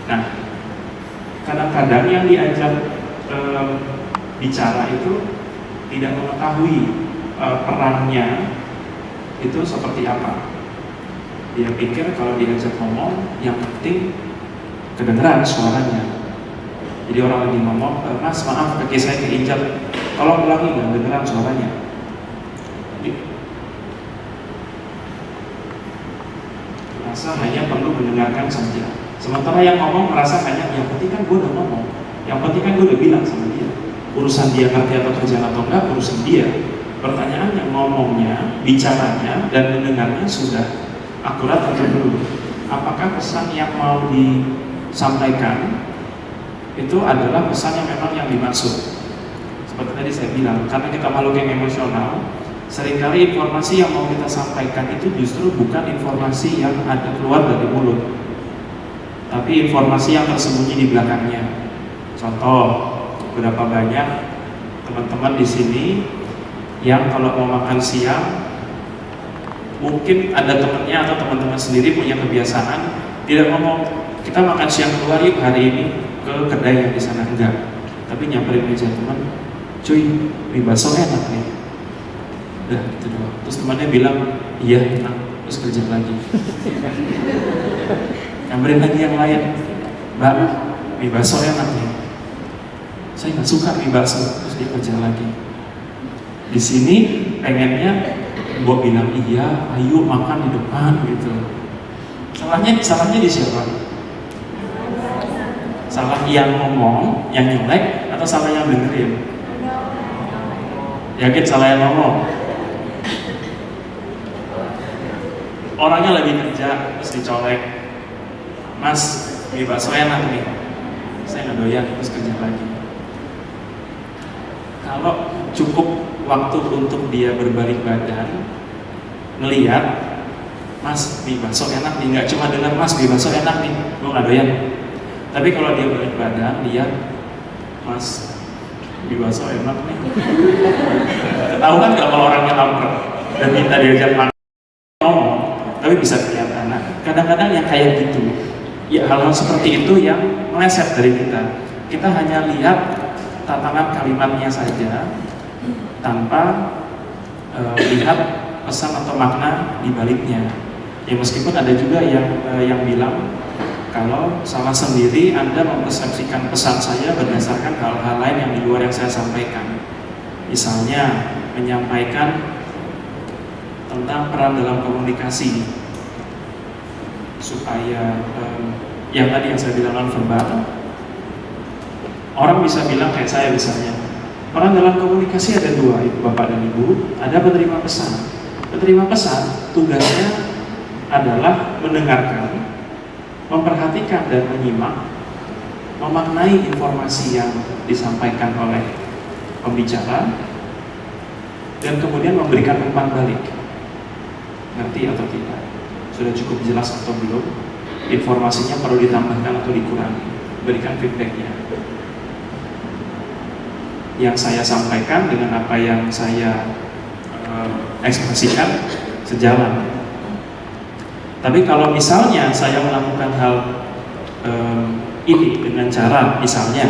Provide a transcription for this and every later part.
Nah, kadang-kadang yang diajak bicara itu tidak mengetahui perannya itu seperti apa. Dia pikir kalau diajak ngomong yang penting kedengeran suaranya. Jadi orang lagi ngomong, Mas maaf kaki saya keinjak, tolong ulangi, nggak kedengeran suaranya. Merasa hanya perlu mendengarkan saja. Sementara yang ngomong merasa hanya yang penting kan gue udah ngomong, yang penting kan gue udah bilang sama dia. Urusan dia ngerti atau kerjaan atau enggak, urusan dia. Pertanyaannya ngomongnya, bicaranya, dan mendengarnya sudah akurat atau belum? Apakah pesan yang mau disampaikan itu adalah pesan yang memang yang dimaksud? Seperti tadi saya bilang, karena kita makhluk yang emosional, seringkali informasi yang mau kita sampaikan itu justru bukan informasi yang ada keluar dari mulut, tapi informasi yang tersembunyi di belakangnya. Contoh, berapa banyak teman-teman di sini yang kalau mau makan siang, mungkin ada temannya atau teman-teman sendiri punya kebiasaan tidak ngomong, kita makan siang keluar yuk hari ini ke kedai yang di sana, enggak, tapi nyamperin meja teman, cuy, mie bakso enak nih. Udah gitu doang. Terus temannya bilang, iya enak, terus kerja lagi. Nyamperin lagi yang lain, Mbak, mie bakso enak nih. Saya nggak suka mie bakso, terus dia kerja lagi. Di sini pengennya gua bilang iya, ayo makan di depan gitu. Salahnya di siapa? Salah yang ngomong, yang nyelek, atau salah yang dengerin? Yakin salah yang ngomong? Orangnya lagi kerja, terus dicolek, Mas, mie bakso enak nih. Saya nggak doyan, terus kerja lagi. Kalau cukup waktu untuk dia berbalik badan, ngelihat, Mas, mie bakso enak nih, nggak cuma dengar, Mas, mie bakso enak nih, gue nggak doyan. Tapi kalau dia balik badan, lihat, Mas, mie bakso enak nih. Tahu kan nggak kalau orangnya lapar dan minta diajak makan, ngomong, tapi bisa kelihatan. Nah, kadang-kadang yang kayak gitu, ya hal-hal seperti itu yang meleset dari kita. Kita hanya lihat tatanan kalimatnya saja, tanpa lihat pesan atau makna di baliknya. Ya meskipun ada juga yang bilang kalau salah sendiri Anda mempersepsikan pesan saya berdasarkan hal-hal lain yang di luar yang saya sampaikan. Misalnya menyampaikan tentang peran dalam komunikasi supaya yang tadi yang saya bilang non-verbal, orang bisa bilang kayak saya misalnya, peran dalam komunikasi ada dua, Ibu Bapak dan Ibu, ada penerima pesan. Penerima pesan tugasnya adalah mendengarkan, memperhatikan dan menyimak, memaknai informasi yang disampaikan oleh pembicara, dan kemudian memberikan umpan balik. Ngerti atau tidak? Sudah cukup jelas atau belum? Informasinya perlu ditambahkan atau dikurangi? Berikan feedbacknya. Yang saya sampaikan dengan apa yang saya ekspresikan sejalan. Tapi kalau misalnya saya melakukan hal ini dengan cara, misalnya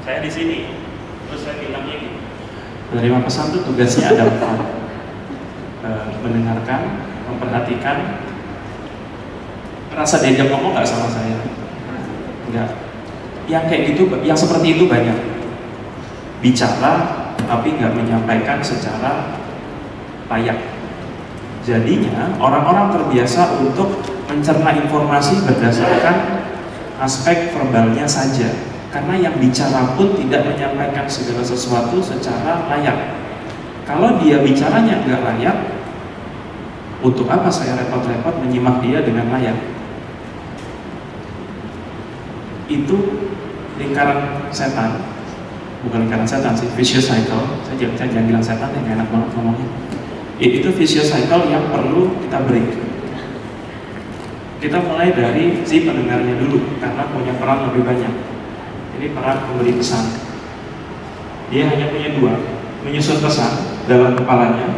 saya di sini, terus saya bilang ini, penerima pesan itu tugasnya ada 4. Mendengarkan, memperhatikan, rasa diajak ngomong nggak sama saya? Enggak. Yang kayak gitu, yang seperti itu banyak. Bicara, tapi nggak menyampaikan secara layak. Jadinya orang-orang terbiasa untuk mencerna informasi berdasarkan aspek verbalnya saja. Karena yang bicara pun tidak menyampaikan segala sesuatu secara layak. Kalau dia bicaranya nggak layak, untuk apa saya repot-repot menyimak dia dengan layak? Itu lingkaran setan, bukan lingkaran setan sih, vicious cycle. Saya jangan bilang setan, yang enak banget ngomongnya. Itu vicious cycle yang perlu kita break. Kita mulai dari si pendengarnya dulu, karena punya peran lebih banyak. Ini peran pemberi pesan. Dia hanya punya 2, menyusun pesan dalam kepalanya,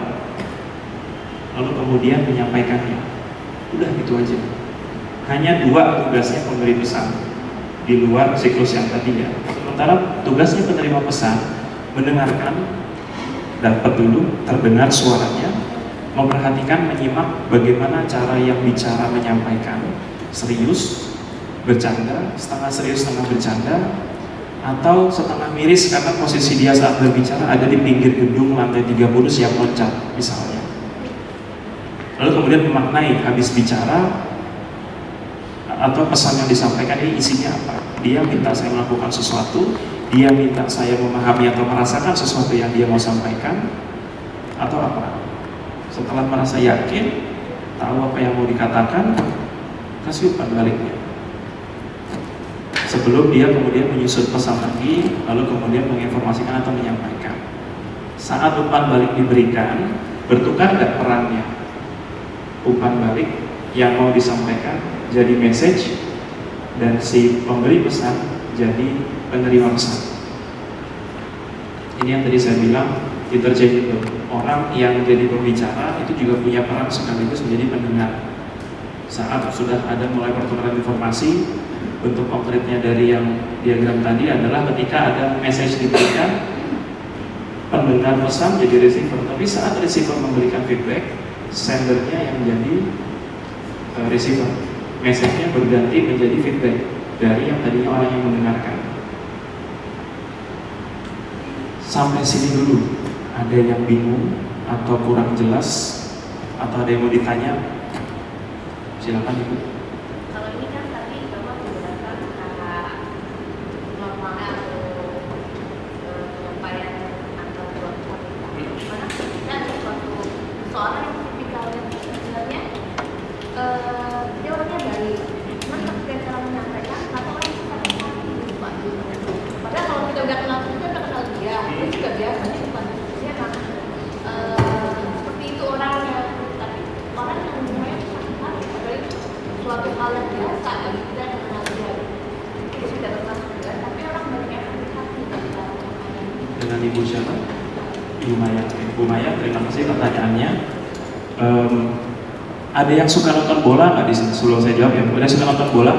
lalu kemudian menyampaikannya. Udah gitu aja. hanya 2 tugasnya pemberi pesan di luar siklus yang tadi ya. Sementara tugasnya penerima pesan mendengarkan, dapat dulu, terdengar suaranya, memperhatikan, menyimak bagaimana cara yang bicara menyampaikan, serius, bercanda, setengah serius, setengah bercanda, atau setengah miris karena posisi dia saat berbicara ada di pinggir gedung lantai 30 siap loncat misalnya. Lalu kemudian memaknai habis bicara atau pesan yang disampaikan ini isinya apa. Dia minta saya melakukan sesuatu, dia minta saya memahami atau merasakan sesuatu yang dia mau sampaikan, atau apa. Setelah merasa yakin, tahu apa yang mau dikatakan, kasih umpan baliknya. Sebelum dia kemudian menyusun pesan lagi, lalu kemudian menginformasikan atau menyampaikan. Saat umpan balik diberikan, bertukar nggak perannya? Umpan balik yang mau disampaikan jadi message, dan si pemberi pesan jadi penerima pesan. Ini yang tadi saya bilang interchangeable. Orang yang jadi pembicara itu juga punya peran sekaligus menjadi pendengar. Saat sudah ada mulai pertukaran informasi, bentuk konkretnya dari yang diagram tadi adalah ketika ada message diberikan, pendengar pesan jadi receiver. Tapi saat receiver memberikan feedback, sendernya yang jadi receiver. Message-nya berganti menjadi feedback dari yang tadinya orang yang mendengarkan. Sampai sini dulu. Ada yang bingung atau kurang jelas atau ada yang mau ditanya? Silakan Ibu. Kalau ini kan tadi Bapak menggunakan kata normal atau penyampaian antar dua pihak. Mana kita ada suatu seorang yang tipikalnya sebenarnya dia orangnya baik, cuma ketika cara menyampaikan atau orang yang suka hati Pak. Padahal kalau kita udah kenal dia juga biasa sih bukan dia kan seperti itu orangnya, tapi orang yang semuanya sakit hati padahal itu suatu hal yang biasa bagi kita yang kenal dia. Itu sudah tetap juga, tapi orang banyak yang sakit hati dengan Ibu siapa? Ibu Maya. Ibu Maya, terima kasih pertanyaannya. Ada yang suka nonton bola nggak di sini? Sebelum saya jawab ya, ada yang suka nonton bola?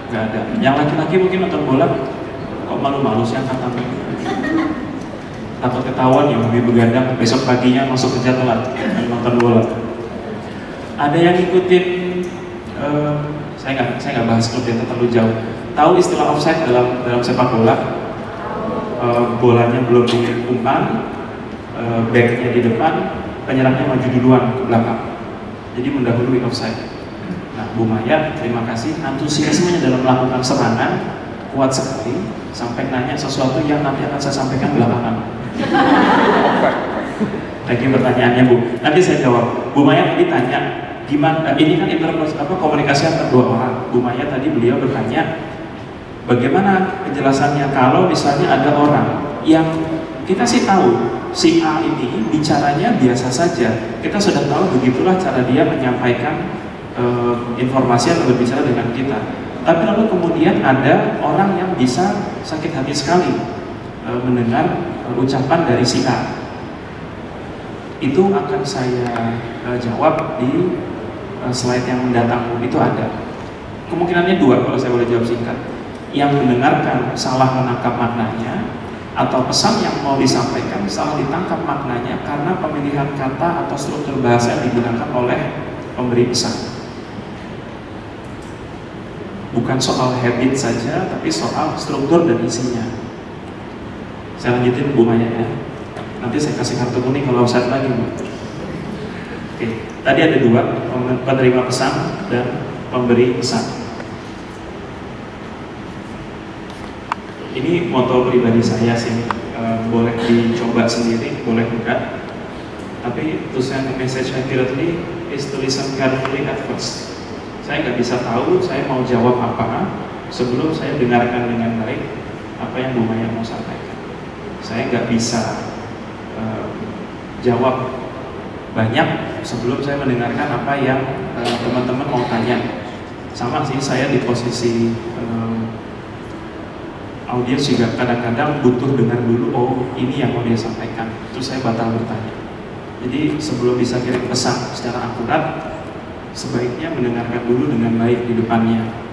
Nggak ada. Yang laki-laki mungkin nonton bola? Kok malu-malu sih angkat tangan? Takut ketahuan ya, lebih begadang besok paginya masuk kerja telat nonton bola. Ada yang ngikutin? Saya nggak bahas klub yang terlalu jauh. Tahu istilah offside dalam sepak bola? Bolanya belum diumpan, backnya di depan, penyerangnya maju duluan ke belakang. Jadi mendahului offside. Nah, Bu Maya, terima kasih. Antusiasmenya dalam melakukan serangan kuat sekali, sampai nanya sesuatu yang nanti akan saya sampaikan belakangan. Lagi pertanyaannya Bu, nanti saya jawab. Bu Maya tadi tanya, gimana? Ini kan komunikasi antar dua orang. Bu Maya tadi beliau bertanya, bagaimana penjelasannya kalau misalnya ada orang yang kita sih tahu si A ini bicaranya biasa saja. Kita sudah tahu begitulah cara dia menyampaikan informasi atau berbicara dengan kita. Tapi lalu kemudian ada orang yang bisa sakit hati sekali mendengar ucapan dari si A. Itu akan saya jawab di slide yang mendatang. Itu ada. Kemungkinannya 2 kalau saya boleh jawab singkat. Yang mendengarkan salah menangkap maknanya, atau pesan yang mau disampaikan salah ditangkap maknanya karena pemilihan kata atau struktur bahasa yang digunakan oleh pemberi pesan. Bukan soal habit saja, tapi soal struktur dan isinya. Saya lanjutin Bu Maya ya. Nanti saya kasih kartu kuning kalau offside lagi Bu. Oke, tadi ada 2, penerima pesan dan pemberi pesan. Ini moto pribadi saya sih, boleh dicoba sendiri, boleh enggak. Tapi to send a message accurately is to listen carefully at first. Saya nggak bisa tahu saya mau jawab apa sebelum saya dengarkan dengan baik apa yang Bu Maya mau sampaikan. Saya nggak bisa jawab banyak sebelum saya mendengarkan apa yang teman-teman mau tanya. Sama sih, saya di posisi audiens juga kadang-kadang butuh dengar dulu, oh ini yang mau dia sampaikan, terus saya batal bertanya. Jadi sebelum bisa kirim pesan secara akurat, sebaiknya mendengarkan dulu dengan baik di depannya.